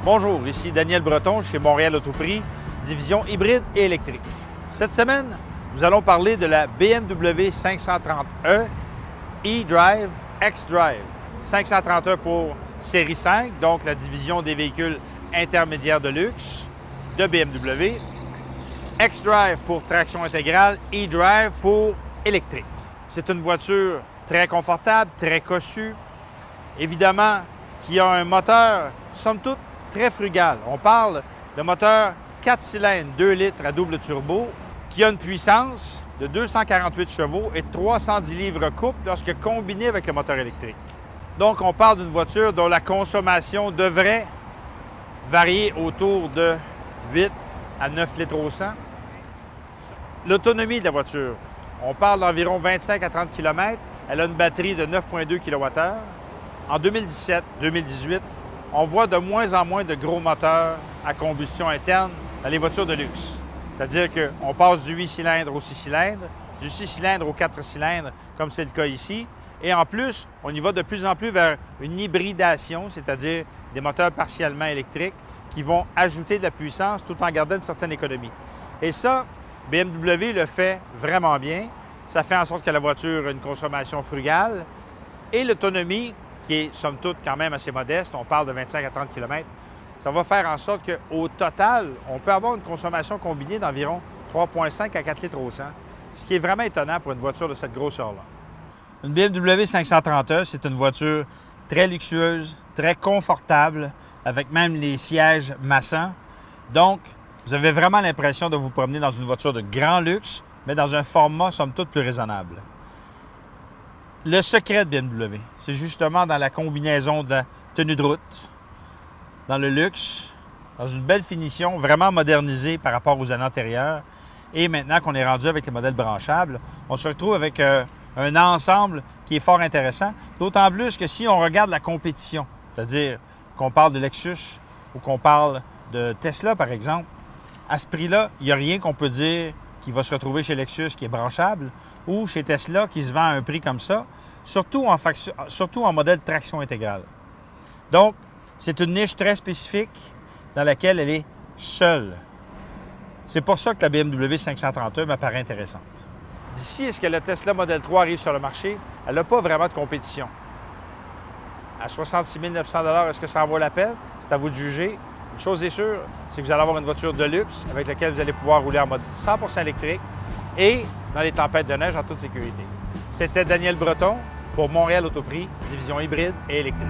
Bonjour, ici Daniel Breton chez Montréal Autoprix, division hybride et électrique. Cette semaine, nous allons parler de la BMW 530e eDrive xDrive. 530e pour série 5, donc la division des véhicules intermédiaires de luxe de BMW. xDrive pour traction intégrale, eDrive pour électrique. C'est une voiture très confortable, très cossue, évidemment qui a un moteur, somme toute, très frugal. On parle de moteur 4 cylindres, 2 litres à double turbo, qui a une puissance de 248 chevaux et 310 livres couple lorsque combiné avec le moteur électrique. Donc, on parle d'une voiture dont la consommation devrait varier autour de 8 à 9 litres au 100. L'autonomie de la voiture, on parle d'environ 25 à 30 km. Elle a une batterie de 9,2 kWh. En 2017-2018, on voit de moins en moins de gros moteurs à combustion interne dans les voitures de luxe. C'est-à-dire qu'on passe du 8 cylindres au 6 cylindres, du 6 cylindres au 4 cylindres, comme c'est le cas ici. Et en plus, on y va de plus en plus vers une hybridation, c'est-à-dire des moteurs partiellement électriques qui vont ajouter de la puissance tout en gardant une certaine économie. Et ça, BMW le fait vraiment bien. Ça fait en sorte que la voiture a une consommation frugale et l'autonomie, qui est somme toute quand même assez modeste, on parle de 25 à 30 km, ça va faire en sorte qu'au total, on peut avoir une consommation combinée d'environ 3,5 à 4 litres au 100, ce qui est vraiment étonnant pour une voiture de cette grosseur-là. Une BMW 530e, c'est une voiture très luxueuse, très confortable, avec même les sièges massants. Donc, vous avez vraiment l'impression de vous promener dans une voiture de grand luxe, mais dans un format, somme toute, plus raisonnable. Le secret de BMW, c'est justement dans la combinaison de la tenue de route, dans le luxe, dans une belle finition, vraiment modernisée par rapport aux années antérieures. Et maintenant qu'on est rendu avec les modèles branchables, on se retrouve avec un ensemble qui est fort intéressant, d'autant plus que si on regarde la compétition, c'est-à-dire qu'on parle de Lexus ou qu'on parle de Tesla, par exemple, à ce prix-là, il n'y a rien qu'on peut dire qui va se retrouver chez Lexus qui est branchable ou chez Tesla qui se vend à un prix comme ça, surtout en modèle traction intégrale. Donc, c'est une niche très spécifique dans laquelle elle est seule. C'est pour ça que la BMW 530e m'apparaît intéressante. D'ici à ce que la Tesla Model 3 arrive sur le marché, elle n'a pas vraiment de compétition. À 66 900 $, est-ce que ça en vaut la peine? C'est à vous de juger. Une chose est sûre, c'est que vous allez avoir une voiture de luxe avec laquelle vous allez pouvoir rouler en mode 100% électrique et dans les tempêtes de neige en toute sécurité. C'était Daniel Breton pour Montréal Autoprix, division hybride et électrique.